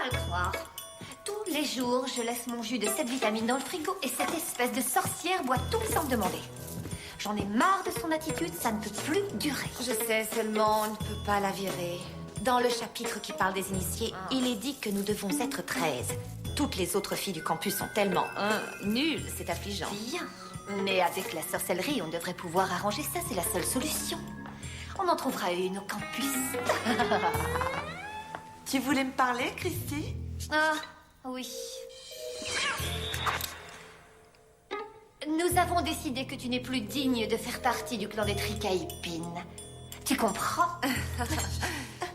à le croire. Tous les jours, je laisse mon jus de 7 vitamines dans le frigo et cette espèce de sorcière boit tout sans me demander. J'en ai marre de son attitude, ça ne peut plus durer. Je sais, seulement on ne peut pas la virer. Dans le chapitre qui parle des initiés, il est dit que nous devons être 13. Toutes les autres filles du campus sont tellement nulles, c'est affligeant. Bien. Mais avec la sorcellerie, on devrait pouvoir arranger ça, c'est la seule solution. On en trouvera une au campus. Tu voulais me parler, Christy? Ah, oui. Nous avons décidé que tu n'es plus digne de faire partie du clan des Tricaïpines. Tu comprends?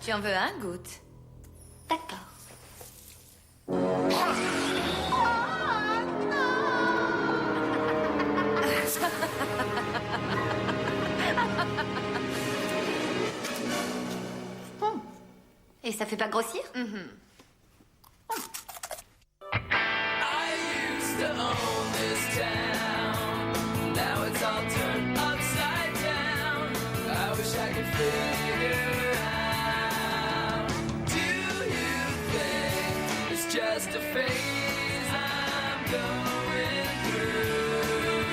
Tu en veux un, Goutte? D'accord. Et ça fait pas grossir? Just a phase I'm going through.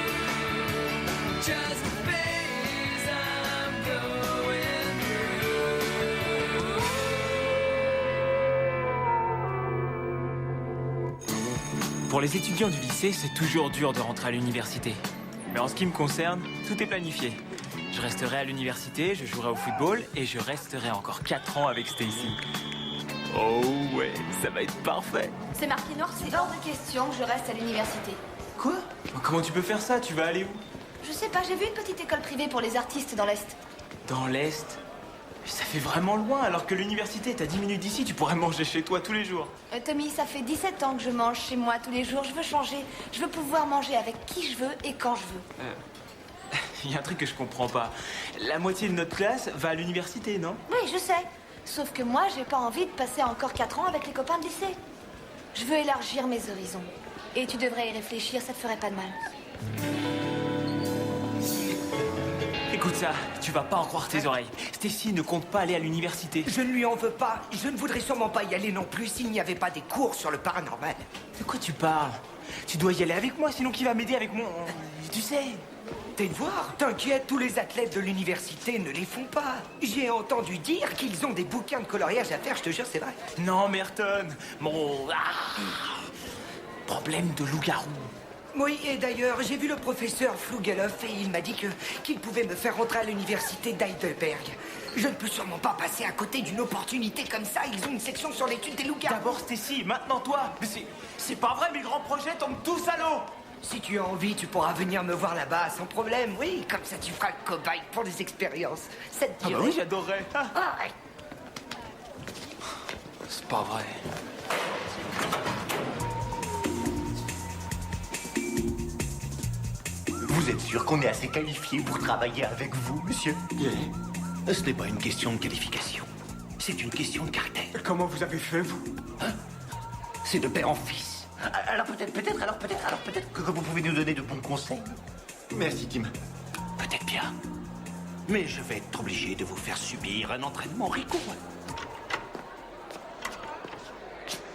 Just a phase I'm going through. Pour les étudiants du lycée, c'est toujours dur de rentrer à l'université. Mais en ce qui me concerne, tout est planifié. Je resterai à l'université, je jouerai au football et je resterai encore 4 ans avec Stacy. Oh ouais, ça va être parfait. C'est marqué noir, c'est hors de question que je reste à l'université. Quoi? Comment tu peux faire ça? Tu vas aller où? Je sais pas, j'ai vu une petite école privée pour les artistes dans l'Est. Dans l'Est? Mais ça fait vraiment loin, alors que l'université est à 10 minutes d'ici, tu pourrais manger chez toi tous les jours. Tommy, ça fait 17 ans que je mange chez moi tous les jours. Je veux changer. Je veux pouvoir manger avec qui je veux et quand je veux. Il y a un truc que je comprends pas. La moitié de notre classe va à l'université, non? Oui, je sais. Sauf que moi, j'ai pas envie de passer encore 4 ans avec les copains de lycée. Je veux élargir mes horizons. Et tu devrais y réfléchir, ça te ferait pas de mal. Écoute ça, tu vas pas en croire tes oreilles. Stacy ne compte pas aller à l'université. Je ne lui en veux pas. Je ne voudrais sûrement pas y aller non plus s'il n'y avait pas des cours sur le paranormal. De quoi tu parles? Tu dois y aller avec moi, sinon qui va m'aider avec mon... Tu sais... T'es de voir? T'inquiète, tous les athlètes de l'université ne les font pas. J'ai entendu dire qu'ils ont des bouquins de coloriage à faire, je te jure, c'est vrai. Non, Merton, mon... problème de loup-garou. Oui, et d'ailleurs, j'ai vu le professeur Flugeloff et il m'a dit qu'il pouvait me faire rentrer à l'université d'Heidelberg. Je ne peux sûrement pas passer à côté d'une opportunité comme ça. Ils ont une section sur l'étude des loups-garous. D'abord Stacy, maintenant toi. Mais c'est pas vrai, mes grands projets tombent tous à l'eau. Si tu as envie, tu pourras venir me voir là-bas sans problème. Oui, comme ça tu feras le cobaye pour des expériences. Ça te dirait? Ah bah oui, j'adorerais. Ah, ouais. C'est pas vrai. Vous êtes sûr qu'on est assez qualifié pour travailler avec vous, monsieur? Ce n'est pas une question de qualification. C'est une question de caractère. Comment vous avez fait, vous? C'est de père en fils. Alors peut-être que vous pouvez nous donner de bons conseils. Merci, Tim. Peut-être bien. Mais je vais être obligé de vous faire subir un entraînement rigoureux.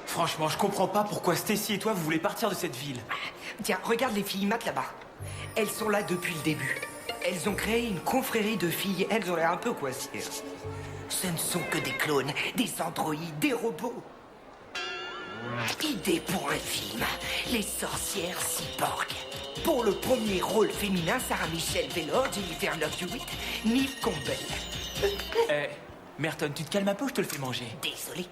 Franchement, je comprends pas pourquoi Stacy et toi, vous voulez partir de cette ville. Tiens, regarde les filles maths là-bas. Elles sont là depuis le début. Elles ont créé une confrérie de filles. Elles ont l'air un peu coincées. Ce ne sont que des clones, des androïdes, des robots. Idée pour un film. Les sorcières cyborgs. Pour le premier rôle féminin, Sarah Michelle Gellar, Jennifer Love Hewitt, Neve Campbell. Merton, tu te calmes un peu ou je te le fais manger? Désolé.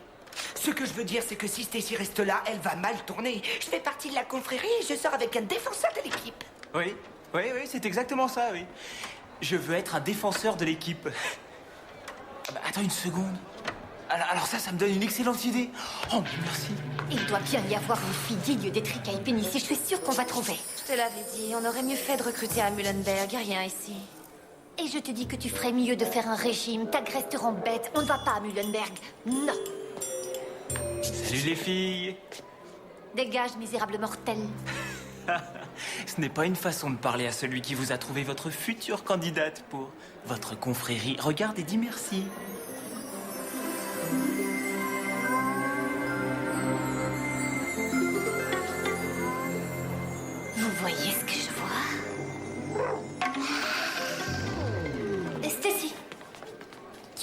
Ce que je veux dire, c'est que si Stacy reste là, elle va mal tourner. Je fais partie de la confrérie et je sors avec un défenseur de l'équipe. Oui, c'est exactement ça, oui. Je veux être un défenseur de l'équipe. Ah bah, attends une seconde. Alors ça me donne une excellente idée. Oh, mais merci. Il doit bien y avoir une fille digne des Tricaïpines ici, je suis sûre qu'on va trouver. Je te l'avais dit, on aurait mieux fait de recruter à Muhlenberg, y a rien ici. Et je te dis que tu ferais mieux de faire un régime, ta graisse te rend bête, on ne va pas à Muhlenberg, non. Salut les filles. Dégage, misérable mortel. Ce n'est pas une façon de parler à celui qui vous a trouvé votre future candidate pour votre confrérie. Regarde et dis merci.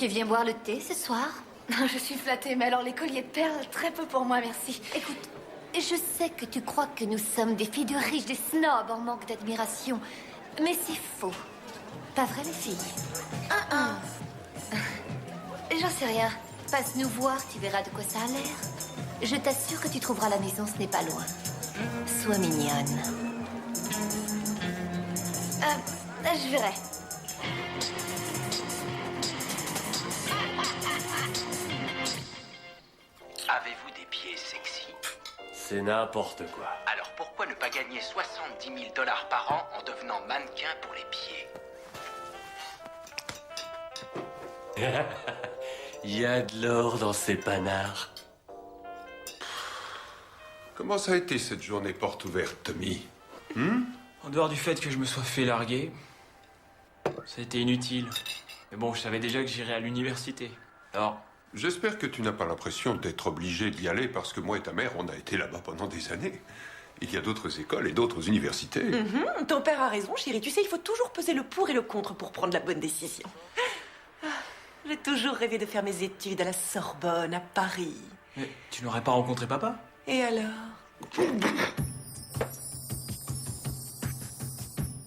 Tu viens boire le thé ce soir? Je suis flattée, mais alors les colliers de perles, très peu pour moi, merci. Écoute, je sais que tu crois que nous sommes des filles de riches, des snobs en manque d'admiration. Mais c'est faux. Pas vrai, les filles? J'en sais rien. Passe nous voir, tu verras de quoi ça a l'air. Je t'assure que tu trouveras la maison, ce n'est pas loin. Sois mignonne. Je verrai. Avez-vous des pieds sexy? C'est n'importe quoi. Alors pourquoi ne pas gagner 70 000 $ par an en devenant mannequin pour les pieds? Il y a de l'or dans ces panards. Comment ça a été cette journée porte ouverte, Tommy? En dehors du fait que je me sois fait larguer, ça a été inutile. Mais bon, je savais déjà que j'irais à l'université. Alors, J'espère que tu n'as pas l'impression d'être obligé d'y aller parce que moi et ta mère, on a été là-bas pendant des années. Il y a d'autres écoles et d'autres universités. Ton père a raison, chérie. Tu sais, il faut toujours peser le pour et le contre pour prendre la bonne décision. J'ai toujours rêvé de faire mes études à la Sorbonne, à Paris. mais tu n'aurais pas rencontré papa? Et alors?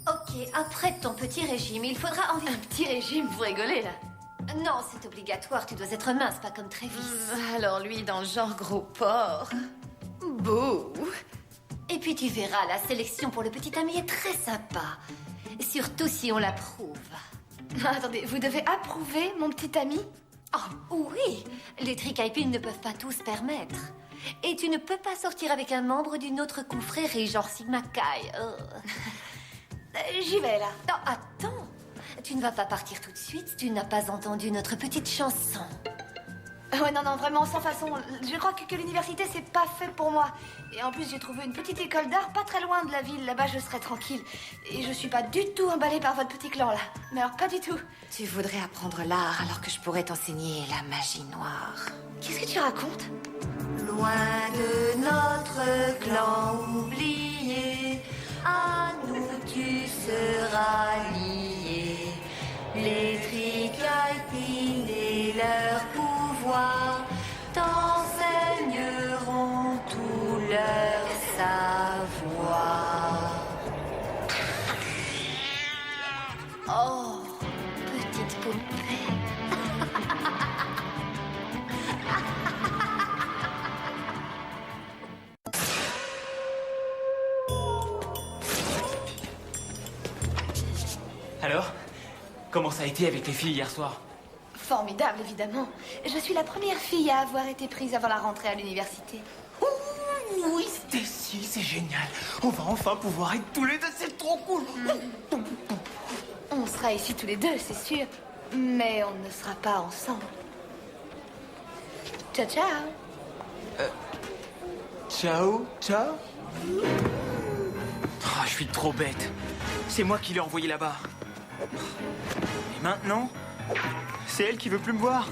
Ok, après ton petit régime, il faudra environ... Un petit régime, vous rigolez, là. Non, c'est obligatoire, tu dois être mince, pas comme Travis. Alors lui, dans le genre gros porc. Beau. Et puis tu verras, la sélection pour le petit ami est très sympa. Surtout si on l'approuve. Attendez, vous devez approuver mon petit ami? Oh, oui, les tricaipines ne peuvent pas tout se permettre. Et tu ne peux pas sortir avec un membre d'une autre confrérie, genre Sigma Chi. J'y vais, là. Non, attends. Tu ne vas pas partir tout de suite, tu n'as pas entendu notre petite chanson. Ouais, non, vraiment, sans façon. Je crois que l'université, c'est pas fait pour moi. Et en plus, j'ai trouvé une petite école d'art pas très loin de la ville. Là-bas, je serai tranquille. Et je suis pas du tout emballée par votre petit clan, là. Mais alors, pas du tout. Tu voudrais apprendre l'art alors que je pourrais t'enseigner la magie noire. Qu'est-ce que tu racontes? Loin de notre clan oublié, à nous tu seras lié. Les tricaipines et leur pouvoir t'enseigneront tout leur savoir. Oh, petite poupée. Alors, comment ça a été avec les filles hier soir? Formidable, évidemment. Je suis la première fille à avoir été prise avant la rentrée à l'université. Oui, Stacy, c'est génial. On va enfin pouvoir être tous les deux, c'est trop cool. On sera ici tous les deux, c'est sûr. Mais on ne sera pas ensemble. Ciao, ciao. Ciao, ciao. Ah, je suis trop bête. C'est moi qui l'ai envoyé là-bas. Et maintenant, c'est elle qui veut plus me voir.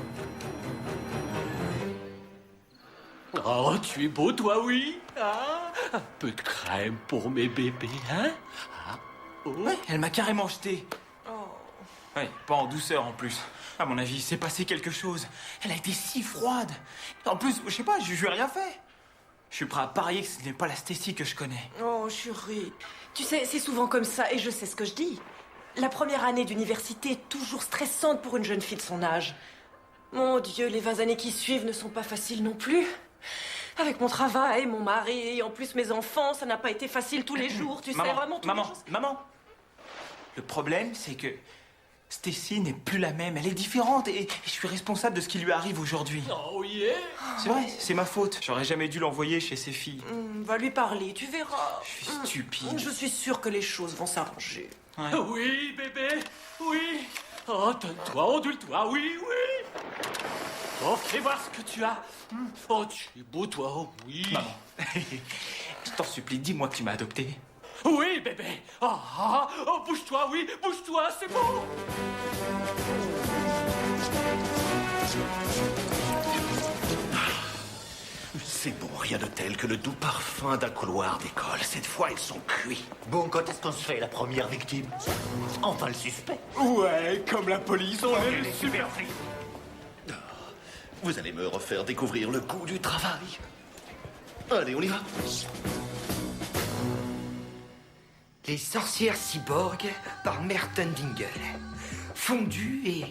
Oh, tu es beau, toi, oui. Ah, un peu de crème pour mes bébés, hein? Ah, oh. Ouais, elle m'a carrément jeté. Ouais, pas en douceur en plus. À mon avis, il s'est passé quelque chose. Elle a été si froide. En plus, je sais pas, je lui ai rien fait. Je suis prêt à parier que ce n'est pas la Stacy que je connais. Oh, chérie. Tu sais, c'est souvent comme ça et je sais ce que je dis. La première année d'université est toujours stressante pour une jeune fille de son âge. Mon Dieu, les 20 années qui suivent ne sont pas faciles non plus. Avec mon travail, mon mari et en plus mes enfants, ça n'a pas été facile tous les jours. Tu sais, vraiment toutes les choses. Maman. Le problème, c'est que Stacy n'est plus la même. Elle est différente et je suis responsable de ce qui lui arrive aujourd'hui. Oh, yeah. C'est vrai, c'est ma faute. J'aurais jamais dû l'envoyer chez ses filles. Va lui parler, tu verras. Je suis stupide. Je suis sûre que les choses vont s'arranger. Ouais. Oui, bébé, oui. Oh, donne-toi, ondule-toi, oui, oui. Oh, fais voir ce que tu as. Oh, tu es beau, toi, oh, oui. Maman, je t'en supplie, dis-moi que tu m'as adopté. Oui, bébé. Oh, bouge-toi, oui, bouge-toi, c'est bon. C'est bon, rien de tel que le doux parfum d'un couloir d'école. Cette fois, ils sont cuits. Bon, quand est-ce qu'on se fait la première victime? Enfin, le suspect. Ouais, comme la police, on Elle est super flic. Vous allez me refaire découvrir le goût du travail. Allez, on y va. Les sorcières cyborgs par Merton Dingle. Fondu et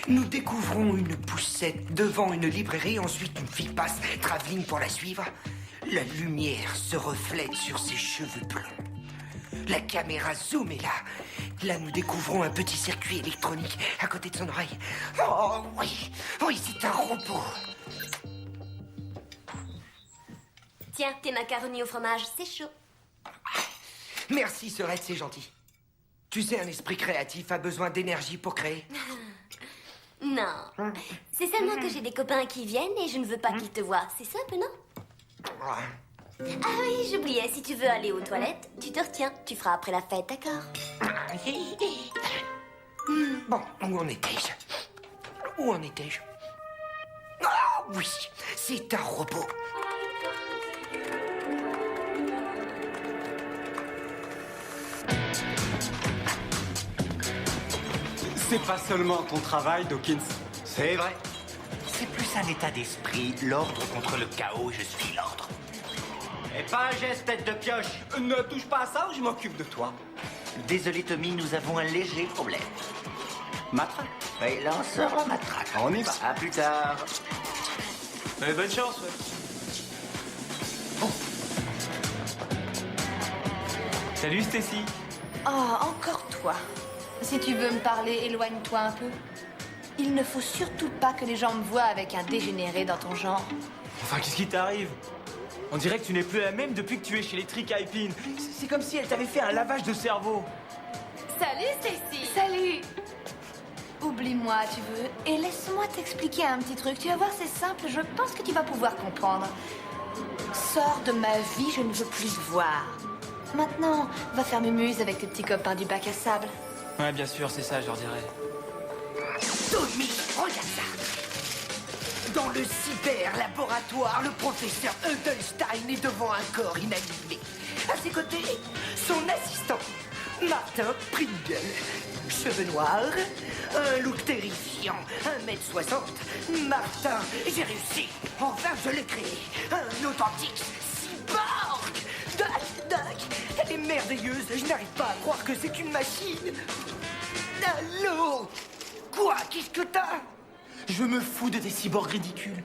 nous découvrons une poussette devant une librairie. Ensuite, une fille passe, travelling pour la suivre. La lumière se reflète sur ses cheveux blonds. La caméra zoom et là, nous découvrons un petit circuit électronique à côté de son oreille. Oh oui, oui, c'est un robot. Tiens, tes macaronis au fromage, c'est chaud. Merci, Sorette, c'est gentil. Tu sais, un esprit créatif a besoin d'énergie pour créer. Non, c'est seulement que j'ai des copains qui viennent et je ne veux pas qu'ils te voient. C'est simple, non? Ah oui, j'oubliais, si tu veux aller aux toilettes, tu te retiens. Tu feras après la fête, d'accord? Bon, où en étais-je? Où en étais-je? Ah oui, c'est un robot. C'est pas seulement ton travail, Dawkins. C'est vrai. C'est plus un état d'esprit, l'ordre contre le chaos, je suis l'ordre. Et pas un geste, tête de pioche. Ne touche pas à ça ou je m'occupe de toi. Désolé, Tommy, nous avons un léger problème. Matraque. Oui, lanceur en matraque. On y va. À plus tard. Bonne chance, ouais. Salut, Stacy. Oh, encore toi. Si tu veux me parler, éloigne-toi un peu. Il ne faut surtout pas que les gens me voient avec un dégénéré dans ton genre. Enfin, qu'est-ce qui t'arrive? On dirait que tu n'es plus la même depuis que tu es chez les Tricaipines. C'est comme si elle t'avait fait un lavage de cerveau. Salut, Stacy. Salut. Oublie-moi, tu veux, et laisse-moi t'expliquer un petit truc. Tu vas voir, c'est simple, je pense que tu vas pouvoir comprendre. Sors de ma vie, je ne veux plus te voir. Maintenant, va faire mumuse avec tes petits copains du bac à sable. Ouais, bien sûr, c'est ça, je leur dirais. Tommy, regarde ça. Dans le cyber-laboratoire, le professeur Edelstein est devant un corps inanimé. À ses côtés, son assistant, Martin Pringle. Cheveux noirs, un look terrifiant, 1m60. Martin, j'ai réussi. Enfin, je l'ai créé. Un authentique cyborg. Doc, elle est merveilleuse. Je n'arrive pas à croire que c'est une machine. Allô? Quoi? Qu'est-ce que t'as? Je me fous de tes cyborgs ridicules.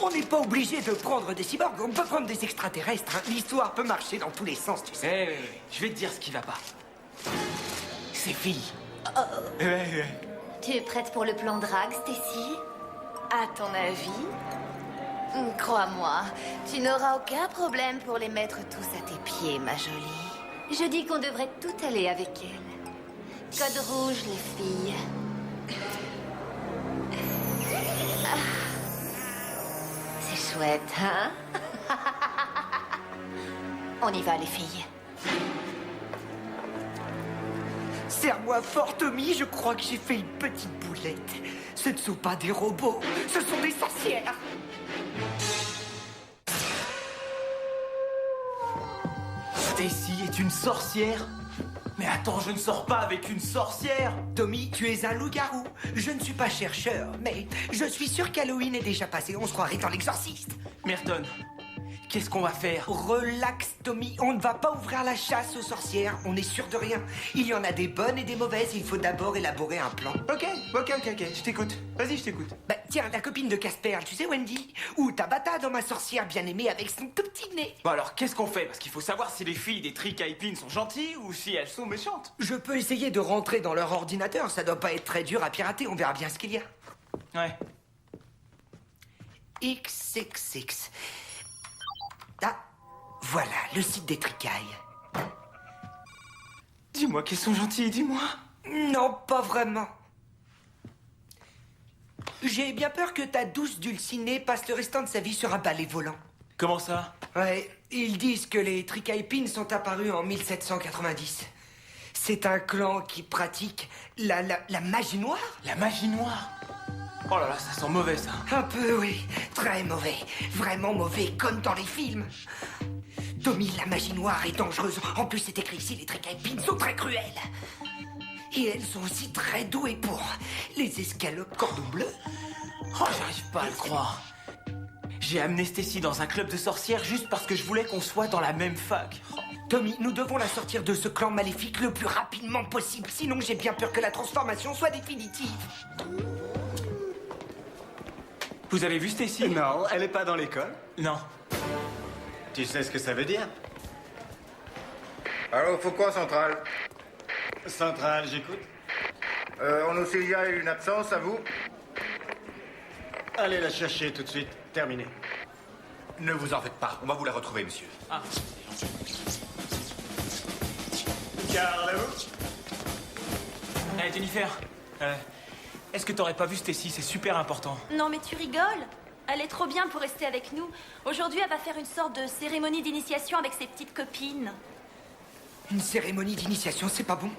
On n'est pas obligé de prendre des cyborgs, on peut prendre des extraterrestres. Hein. L'histoire peut marcher dans tous les sens, tu sais. Je vais te dire ce qui va pas. Ces filles. Tu es prête pour le plan drague, Stacy? À ton avis? Crois-moi, tu n'auras aucun problème pour les mettre tous à tes pieds, ma jolie. Je dis qu'on devrait tout aller avec elle. Code rouge, les filles. C'est chouette, hein? On y va, les filles. Serre-moi fort, Tommy, je crois que j'ai fait une petite boulette. Ce ne sont pas des robots, ce sont des sorcières. Stacy est une sorcière? Mais attends, je ne sors pas avec une sorcière! Tommy, tu es un loup-garou. Je ne suis pas chercheur, mais je suis sûr qu'Halloween est déjà passé. On se croirait dans l'exorciste. Merton, qu'est-ce qu'on va faire? Relax, Tommy. On ne va pas ouvrir la chasse aux sorcières. On est sûr de rien. Il y en a des bonnes et des mauvaises. Il faut d'abord élaborer un plan. Ok. Je t'écoute. Vas-y, je t'écoute. Bah, tiens, la copine de Casper, tu sais, Wendy? Ou Tabata dans Ma sorcière bien-aimée avec son tout petit nez. Bon alors, qu'est-ce qu'on fait? Parce qu'il faut savoir si les filles des Tricaipines sont gentilles ou si elles sont méchantes. Je peux essayer de rentrer dans leur ordinateur. Ça doit pas être très dur à pirater. On verra bien ce qu'il y a. Ouais. XXX. Ah, voilà, le site des tricailles. Dis-moi qu'elles sont gentilles, dis-moi. Non, pas vraiment. J'ai bien peur que ta douce Dulcinée passe le restant de sa vie sur un balai volant. Comment ça? Ouais, ils disent que les Tricaipines sont apparus en 1790. C'est un clan qui pratique la magie noire. La magie noire? Oh là là, ça sent mauvais, ça. Un peu, oui. Très mauvais. Vraiment mauvais, comme dans les films. Tommy, la magie noire est dangereuse. En plus, c'est écrit ici, les Tricaipines sont très cruelles. Et elles sont aussi très douées pour Les escalopes cordon bleu? Oh, j'arrive pas à le croire. J'ai amené Stacy dans un club de sorcières juste parce que je voulais qu'on soit dans la même fac. Tommy, nous devons la sortir de ce clan maléfique le plus rapidement possible. Sinon, j'ai bien peur que la transformation soit définitive. Vous avez vu Stacy? Non, elle est pas dans l'école. Non. Tu sais ce que ça veut dire? Allô, Faucon Central. Central, j'écoute. On nous signale une absence, à vous? Allez la chercher tout de suite. Terminé. Ne vous en faites pas, on va vous la retrouver, monsieur. Ah. Carlou? Hey, Jennifer, est-ce que t'aurais pas vu Stacy? C'est super important. Non, mais tu rigoles. Elle est trop bien pour rester avec nous. Aujourd'hui, elle va faire une sorte de cérémonie d'initiation avec ses petites copines. Une cérémonie d'initiation, c'est pas bon?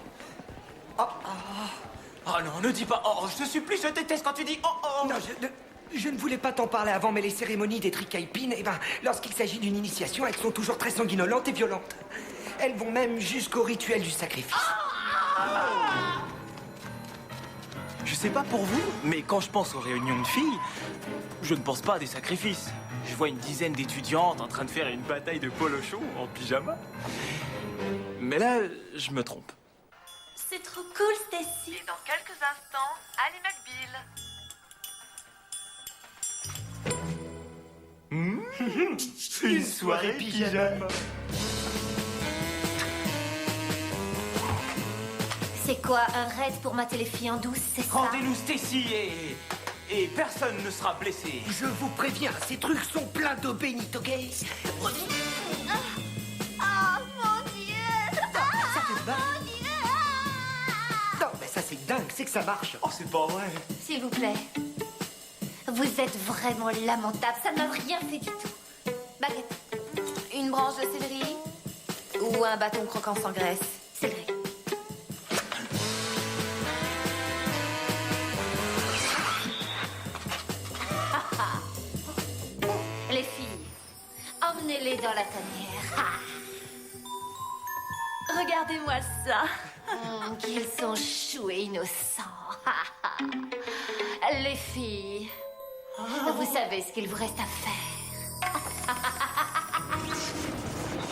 Oh, Oh non, ne dis pas oh, je te supplie, je déteste quand tu dis oh oh. Non, je ne voulais pas t'en parler avant, mais les cérémonies des tricaipines, eh ben, lorsqu'il s'agit d'une initiation, elles sont toujours très sanguinolentes et violentes. Elles vont même jusqu'au rituel du sacrifice. Je sais pas pour vous, mais quand je pense aux réunions de filles, je ne pense pas à des sacrifices. Je vois une dizaine d'étudiantes en train de faire une bataille de polochon en pyjama. Mais là, je me trompe. C'est trop cool, Stacy. Et dans quelques instants, Ali McBeal. Une soirée pyjama. C'est quoi, un raid pour mater les filles en douce, c'est ça? Rendez-nous Stacy et personne ne sera blessé. Je vous préviens, ces trucs sont pleins d'eau bénite, ok? Oh mon Dieu! Ça te bat? Non, mais ça c'est dingue, c'est que ça marche. Oh, c'est pas vrai. S'il vous plaît. Vous êtes vraiment lamentable, ça ne m'a rien fait du tout. Baguette. Une branche de céleri ou un bâton croquant sans graisse? Céleri. Les filles, emmenez-les dans la tanière. Regardez-moi ça. Qu'ils sont choux et innocents. Les filles, vous savez ce qu'il vous reste à faire.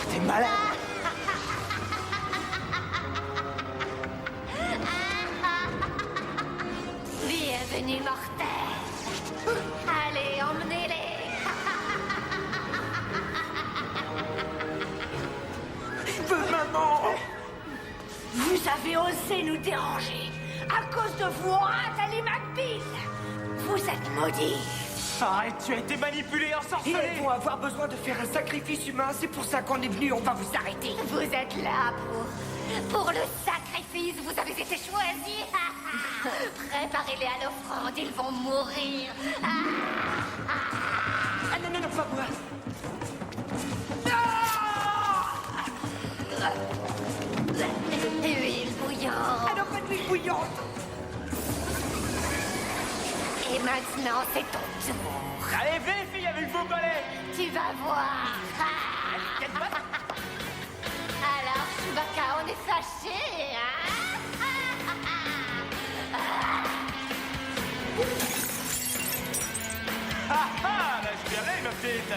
T'es malade. Bienvenue, mortel. Allez, emmenez-les. Maman! Vous avez osé nous déranger. À cause de vous, on rate Ali McBeal. Vous êtes maudits. Arrête, tu as été manipulé, Et ensorcelé. elles vont avoir besoin de faire un sacrifice humain, c'est pour ça qu'on est venu, on va vous arrêter. Vous êtes là pour le sacrifice. Vous avez été choisis. Préparez-les à l'offrande, ils vont mourir. Ah non, non, non, pas moi. Huile bouillante. Ah non, pas d'huile bouillante. Et maintenant, c'est ton tour. Allez, viens, fille, avec vos balais. Tu vas voir. Alors, Chewbacca, on est fâchés, Ah ah, là, je verrai, ma petite.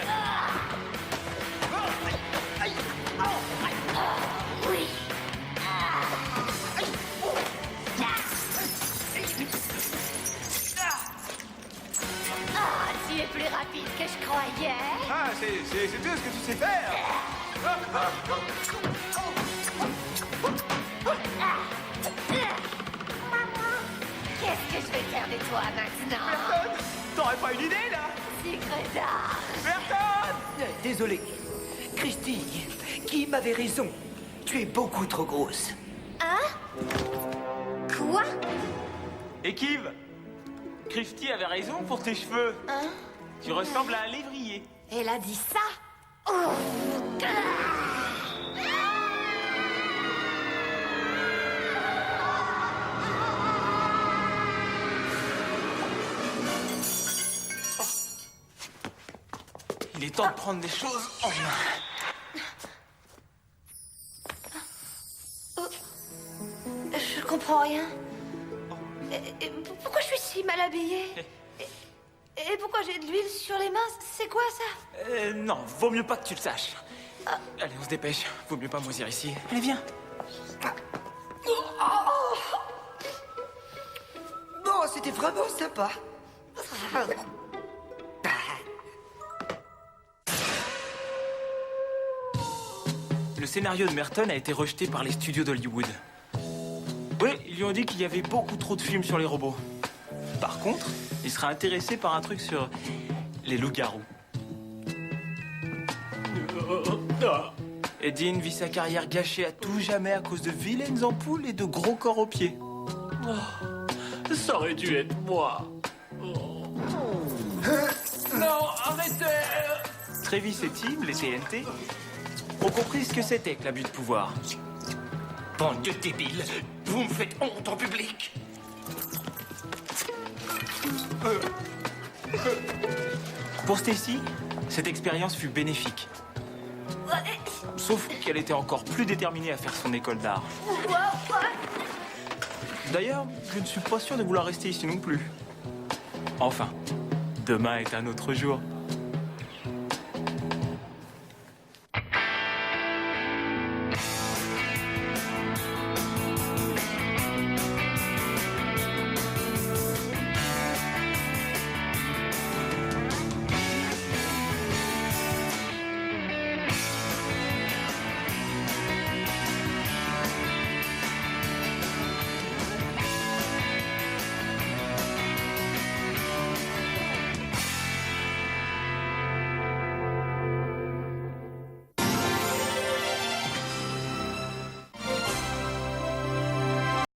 Oui. Tu es plus rapide que je croyais. Ah, c'est tout ce que tu sais faire. Qu'est-ce que je vais faire de toi maintenant? T'aurais pas une idée, là? Secret d'art. Personne. Désolé. Christy, Kim avait raison. Tu es beaucoup trop grosse. Quoi? Et Kiv, Christy avait raison pour tes cheveux. Hein? Tu ressembles à un lévrier. Elle a dit ça? Oh. Il est temps de prendre des choses en main. Je comprends rien. Pourquoi je si mal habillée. Et pourquoi j'ai de l'huile sur les mains? C'est quoi ça? Non, vaut mieux pas que tu le saches. Allez, on se dépêche. Vaut mieux pas moisir ici. Allez, viens. Bon, c'était vraiment sympa. Le scénario de Merton a été rejeté par les studios d'Hollywood. Oui, ils lui ont dit qu'il y avait beaucoup trop de films sur les robots. Par contre, il sera intéressé par un truc sur les loups-garous. Et Dean vit sa carrière gâchée à tout jamais à cause de vilaines ampoules et de gros corps aux pieds. Oh, ça aurait dû être moi. Oh. Non, arrêtez! Travis et Tim, les TNT, ont compris ce que c'était que l'abus de pouvoir. Bande de débiles, vous me faites honte en public. Pour Stacy, cette expérience fut bénéfique. Sauf qu'elle était encore plus déterminée à faire son école d'art. D'ailleurs, je ne suis pas sûr de vouloir rester ici non plus. Enfin, demain est un autre jour.